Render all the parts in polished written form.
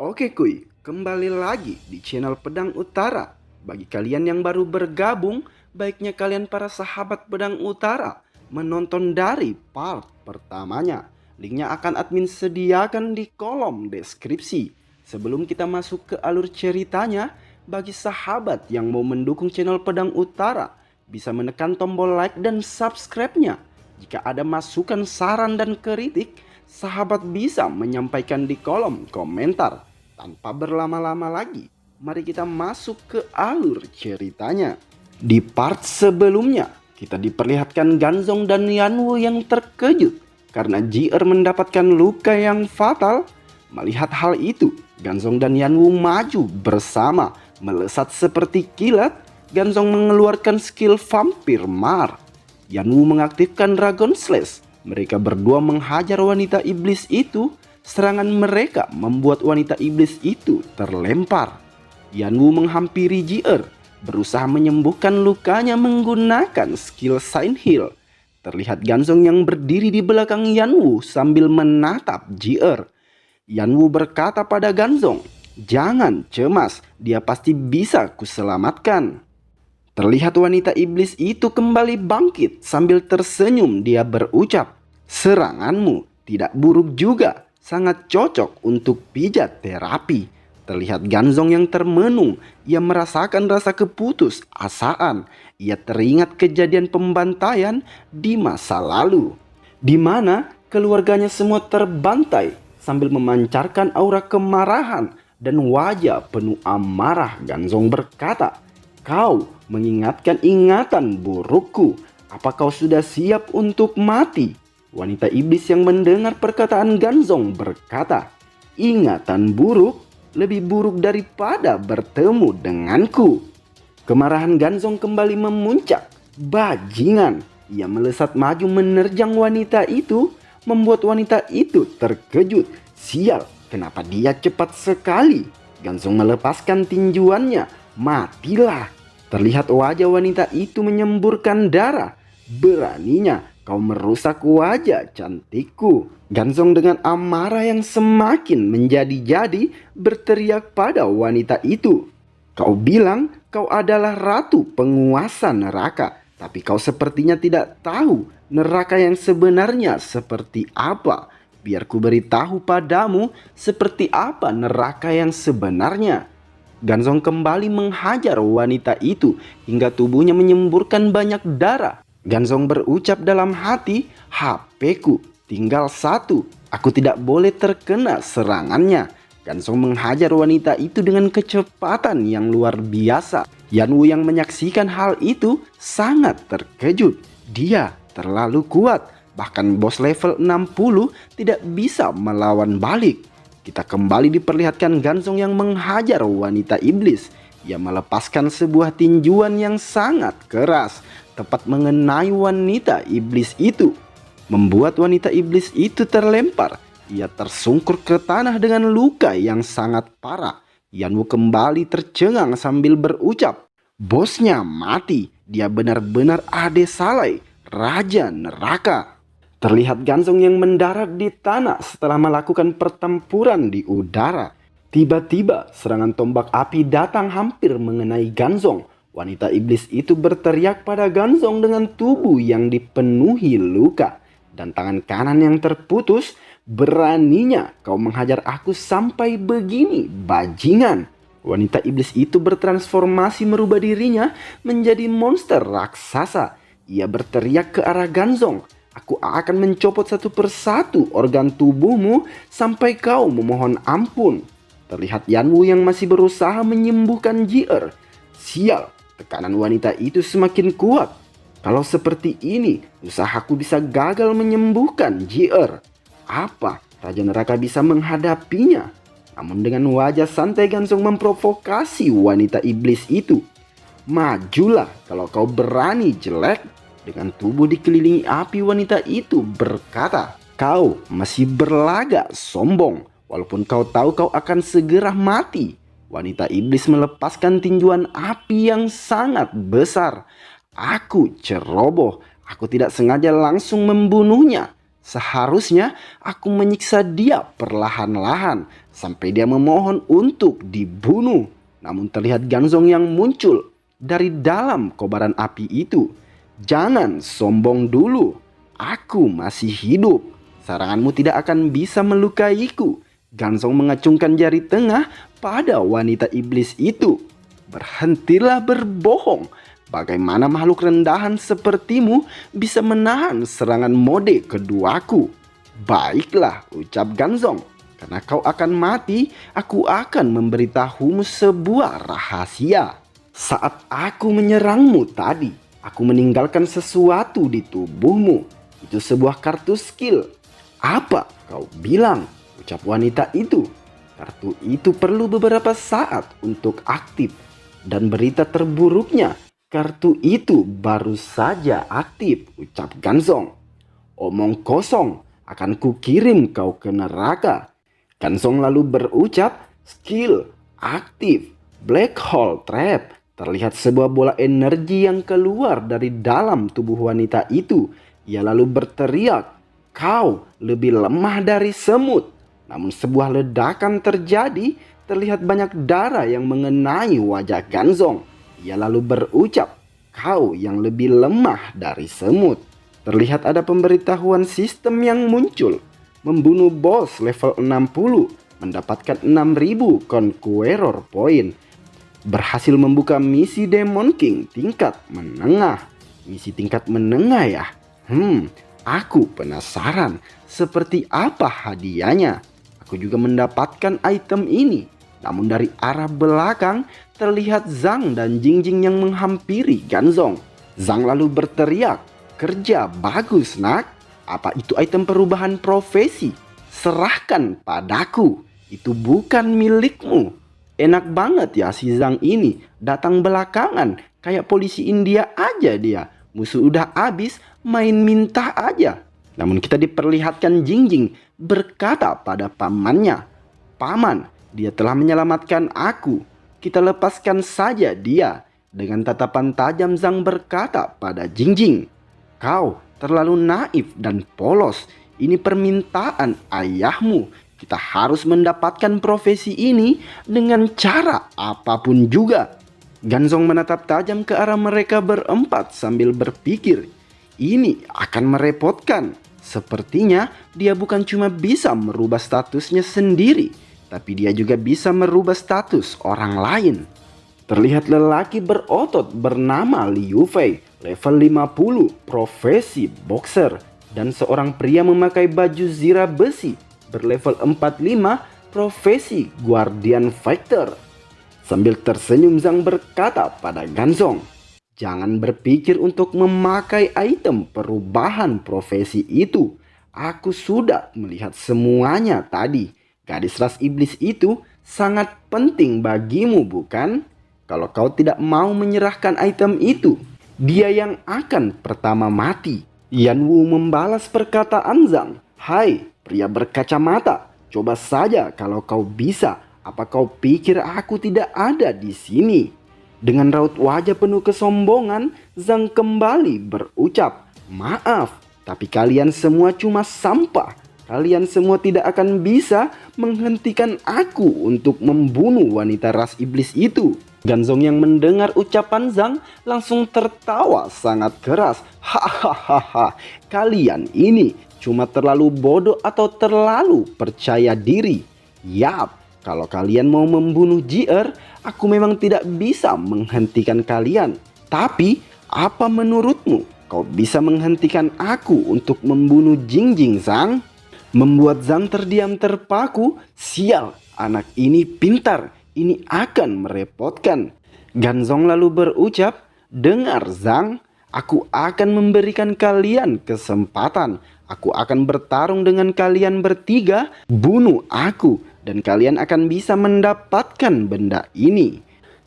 Oke kuy, kembali lagi di channel Pedang Utara. Bagi kalian yang baru bergabung, baiknya kalian para sahabat Pedang Utara menonton dari part pertamanya. Linknya akan admin sediakan di kolom deskripsi. Sebelum kita masuk ke alur ceritanya, bagi sahabat yang mau mendukung channel Pedang Utara, bisa menekan tombol like dan subscribe-nya. Jika ada masukan, saran, dan kritik, sahabat bisa menyampaikan di kolom komentar. Tanpa berlama-lama lagi, mari kita masuk ke alur ceritanya. Di part sebelumnya, kita diperlihatkan Ganzong dan Yanwu yang terkejut karena JR mendapatkan luka yang fatal. Melihat hal itu, Ganzong dan Yanwu maju bersama, melesat seperti kilat. Ganzong mengeluarkan skill Vampir Mar. Yanwu mengaktifkan Dragon Slash. Mereka berdua menghajar wanita iblis itu. Serangan mereka membuat wanita iblis itu terlempar. Yanwu menghampiri JR, berusaha menyembuhkan lukanya menggunakan skill Sign Heal. Terlihat Ganzong yang berdiri di belakang Yanwu sambil menatap JR. Yanwu berkata pada Ganzong, "Jangan cemas, dia pasti bisa kuselamatkan." Terlihat wanita iblis itu kembali bangkit sambil tersenyum. Dia berucap, "Seranganmu tidak buruk juga. Sangat cocok untuk pijat terapi." Terlihat Ganzong yang termenung. Ia merasakan rasa keputus asaan. Ia teringat kejadian pembantaian di masa lalu, di mana keluarganya semua terbantai sambil memancarkan aura kemarahan dan wajah penuh amarah. Ganzong berkata, "Kau mengingatkan ingatan burukku. Apa kau sudah siap untuk mati?" Wanita iblis yang mendengar perkataan Ganzong berkata, "Ingatan buruk lebih buruk daripada bertemu denganku." Kemarahan Ganzong kembali memuncak. Bajingan! Ia melesat maju menerjang wanita itu, membuat wanita itu terkejut. Sial, kenapa dia cepat sekali? Ganzong melepaskan tinjuannya. "Matilah!" Terlihat wajah wanita itu menyemburkan darah. "Beraninya kau merusak wajah cantikku." Ganzong dengan amarah yang semakin menjadi-jadi berteriak pada wanita itu, "Kau bilang kau adalah ratu penguasa neraka, tapi kau sepertinya tidak tahu neraka yang sebenarnya seperti apa. Biar ku beritahu padamu seperti apa neraka yang sebenarnya." Ganzong kembali menghajar wanita itu hingga tubuhnya menyemburkan banyak darah. Ganzong berucap dalam hati, "HP-ku tinggal satu, aku tidak boleh terkena serangannya." Ganzong menghajar wanita itu dengan kecepatan yang luar biasa. Yanwu yang menyaksikan hal itu sangat terkejut. Dia terlalu kuat, bahkan bos level 60 tidak bisa melawan balik. Kita kembali diperlihatkan Ganzong yang menghajar wanita iblis. Ia melepaskan sebuah tinjuan yang sangat keras, tepat mengenai wanita iblis itu, membuat wanita iblis itu terlempar. Ia tersungkur ke tanah dengan luka yang sangat parah. Yanwu kembali tercengang sambil berucap, "Bosnya mati. Dia benar-benar Ade Salai, Raja Neraka." Terlihat Ganzong yang mendarat di tanah setelah melakukan pertempuran di udara. Tiba-tiba serangan tombak api datang hampir mengenai Ganzong. Wanita iblis itu berteriak pada Ganzong dengan tubuh yang dipenuhi luka dan tangan kanan yang terputus. "Beraninya kau menghajar aku sampai begini, bajingan!" Wanita iblis itu bertransformasi merubah dirinya menjadi monster raksasa. Ia berteriak ke arah Ganzong, "Aku akan mencopot satu persatu organ tubuhmu sampai kau memohon ampun." Terlihat Yanwu yang masih berusaha menyembuhkan JR. Sial, tekanan wanita itu semakin kuat. Kalau seperti ini, usahaku bisa gagal menyembuhkan JR. Apa Raja Neraka bisa menghadapinya? Namun dengan wajah santai Ganzong memprovokasi wanita iblis itu. "Majulah kalau kau berani, jelek." Dengan tubuh dikelilingi api, wanita itu berkata, "Kau masih berlagak sombong, walaupun kau tahu kau akan segera mati." Wanita iblis melepaskan tinjuan api yang sangat besar. "Aku ceroboh, aku tidak sengaja langsung membunuhnya." Seharusnya aku menyiksa dia perlahan-lahan sampai dia memohon untuk dibunuh. Namun terlihat Ganzong yang muncul dari dalam kobaran api itu. Jangan sombong dulu, aku masih hidup. Seranganmu tidak akan bisa melukaiku. Ganzong mengacungkan jari tengah pada wanita iblis itu. Berhentilah berbohong. Bagaimana makhluk rendahan sepertimu bisa menahan serangan mode keduaku? Baiklah, ucap Ganzong. Karena kau akan mati, aku akan memberitahumu sebuah rahasia. Saat aku menyerangmu tadi, aku meninggalkan sesuatu di tubuhmu. Itu sebuah kartu skill. Apa kau bilang? Ucap wanita itu. Kartu itu perlu beberapa saat untuk aktif. Dan berita terburuknya, kartu itu baru saja aktif, ucap Ganzong. Omong kosong, akan kukirim kau ke neraka. Ganzong lalu berucap, skill aktif, black hole trap. Terlihat sebuah bola energi yang keluar dari dalam tubuh wanita itu. Ia lalu berteriak, kau lebih lemah dari semut. Namun sebuah ledakan terjadi, terlihat banyak darah yang mengenai wajah Ganzong. Ia lalu berucap, kau yang lebih lemah dari semut. Terlihat ada pemberitahuan sistem yang muncul. Membunuh bos level 60, mendapatkan 6000 Conqueror Point. Berhasil membuka misi Demon King tingkat menengah. Misi tingkat menengah ya? Aku penasaran seperti apa hadiahnya. Aku juga mendapatkan item ini. Namun dari arah belakang terlihat Zhang dan Jingjing yang menghampiri Ganzong. Zhang lalu berteriak, kerja bagus nak. Apa itu item perubahan profesi? Serahkan padaku, itu bukan milikmu. Enak banget ya si Zhang ini, datang belakangan, kayak polisi India aja dia. Musuh udah habis, main minta aja. Namun kita diperlihatkan Jingjing berkata pada pamannya, paman, dia telah menyelamatkan aku. Kita lepaskan saja dia. Dengan tatapan tajam Zhang berkata pada Jingjing, kau terlalu naif dan polos. Ini permintaan ayahmu. Kita harus mendapatkan profesi ini dengan cara apapun juga. Ganzong menatap tajam ke arah mereka berempat sambil berpikir, ini akan merepotkan. Sepertinya dia bukan cuma bisa merubah statusnya sendiri, tapi dia juga bisa merubah status orang lain. Terlihat lelaki berotot bernama Liu Fei, level 50, profesi boxer. Dan seorang pria memakai baju zirah besi, berlevel 45, profesi guardian fighter. Sambil tersenyum Zhang berkata pada Ganzong, jangan berpikir untuk memakai item perubahan profesi itu. Aku sudah melihat semuanya tadi. Gadis ras iblis itu sangat penting bagimu, bukan? Kalau kau tidak mau menyerahkan item itu, dia yang akan pertama mati. Yan Wu membalas perkataan Zhang. Hai pria berkacamata, coba saja kalau kau bisa. Apa kau pikir aku tidak ada di sini? Dengan raut wajah penuh kesombongan, Zhang kembali berucap, maaf, tapi kalian semua cuma sampah. Kalian semua tidak akan bisa menghentikan aku untuk membunuh wanita ras iblis itu. Ganzong yang mendengar ucapan Zhang langsung tertawa sangat keras. Hahaha, kalian ini cuma terlalu bodoh atau terlalu percaya diri. Yap, kalau kalian mau membunuh JR, aku memang tidak bisa menghentikan kalian. Tapi, apa menurutmu? Kau bisa menghentikan aku untuk membunuh Jingjing, Zhang? Membuat Zhang terdiam terpaku. Sial, anak ini pintar. Ini akan merepotkan. Ganzong lalu berucap, dengar Zhang, aku akan memberikan kalian kesempatan. Aku akan bertarung dengan kalian bertiga, bunuh aku, dan kalian akan bisa mendapatkan benda ini.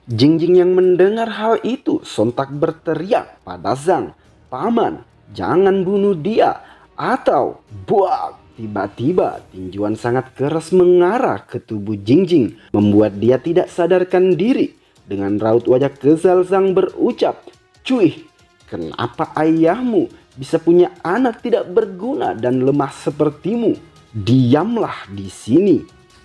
Jingjing yang mendengar hal itu sontak berteriak pada Zhang, paman, jangan bunuh dia, atau buak. Tiba-tiba tinjuan sangat keras mengarah ke tubuh Jingjing, membuat dia tidak sadarkan diri. Dengan raut wajah kesal Zhang berucap, cuy, kenapa ayahmu bisa punya anak tidak berguna dan lemah sepertimu. Diamlah di sini.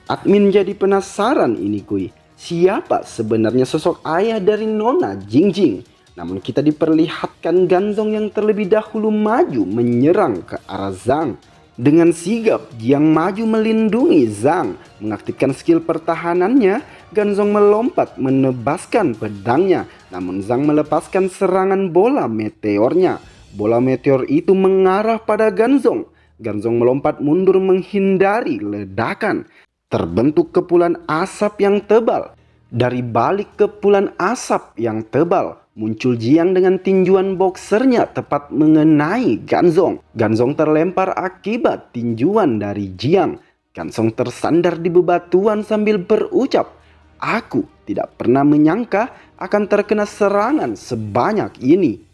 Admin jadi penasaran ini kuy. Siapa sebenarnya sosok ayah dari Nona Jingjing? Namun kita diperlihatkan Ganzong yang terlebih dahulu maju menyerang ke arah Zhang. Dengan sigap Jiang maju melindungi Zhang. Mengaktifkan skill pertahanannya, Ganzong melompat menebaskan pedangnya. Namun Zhang melepaskan serangan bola meteornya. Bola meteor itu mengarah pada Ganzong. Ganzong melompat mundur menghindari ledakan. Terbentuk kepulan asap yang tebal. Dari balik kepulan asap yang tebal, muncul Jiang dengan tinjuan boxernya tepat mengenai Ganzong. Ganzong terlempar akibat tinjuan dari Jiang. Ganzong tersandar di bebatuan sambil berucap, "Aku tidak pernah menyangka akan terkena serangan sebanyak ini."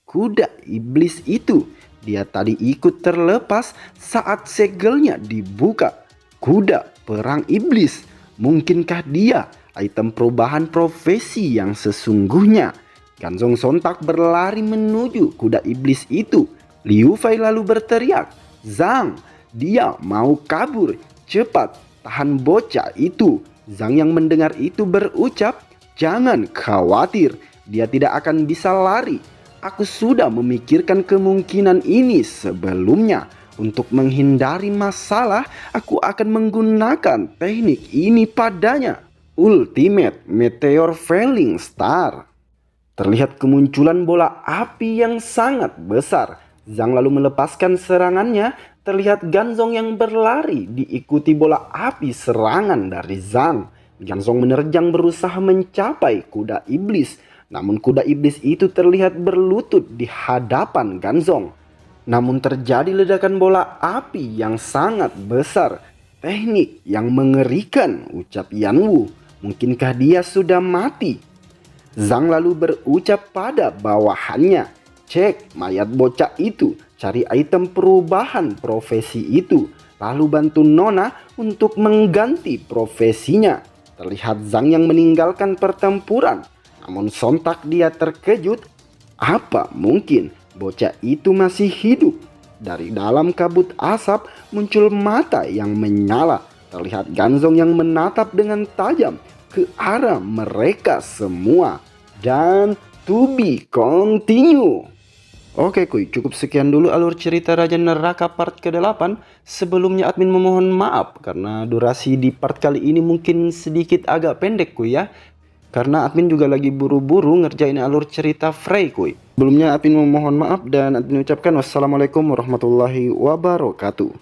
Kuda iblis itu. Dia tadi ikut terlepas saat segelnya dibuka. Kuda perang iblis. Mungkinkah dia item perubahan profesi yang sesungguhnya? Ganzong sontak berlari menuju kuda iblis itu. Liu Fei lalu berteriak, "Zhang, dia mau kabur. Cepat, tahan bocah itu." Zhang yang mendengar itu berucap, "Jangan khawatir, dia tidak akan bisa lari. Aku sudah memikirkan kemungkinan ini sebelumnya. Untuk menghindari masalah, aku akan menggunakan teknik ini padanya. Ultimate Meteor Falling Star." Terlihat kemunculan bola api yang sangat besar. Zhang lalu melepaskan serangannya. Terlihat Ganzong yang berlari diikuti bola api serangan dari Zhang. Ganzong menerjang berusaha mencapai kuda iblis. Namun kuda iblis itu terlihat berlutut di hadapan Ganzong. Namun terjadi ledakan bola api yang sangat besar. Teknik yang mengerikan, ucap Yanwu. Mungkinkah dia sudah mati? Zhang lalu berucap pada bawahannya, "Cek mayat bocah itu, cari item perubahan profesi itu. Lalu bantu Nona untuk mengganti profesinya." Terlihat Zhang yang meninggalkan pertempuran. Namun sontak dia terkejut. Apa mungkin bocah itu masih hidup? Dari dalam kabut asap muncul mata yang menyala. Terlihat Ganzong yang menatap dengan tajam ke arah mereka semua. Dan to be continue. Oke kuy, cukup sekian dulu alur cerita Raja Neraka part ke-8. Sebelumnya admin memohon maaf karena durasi di part kali ini mungkin sedikit agak pendek kuy ya. Karena admin juga lagi buru-buru ngerjain alur cerita Frey kuy. Sebelumnya admin memohon maaf dan admin ucapkan wassalamualaikum warahmatullahi wabarakatuh.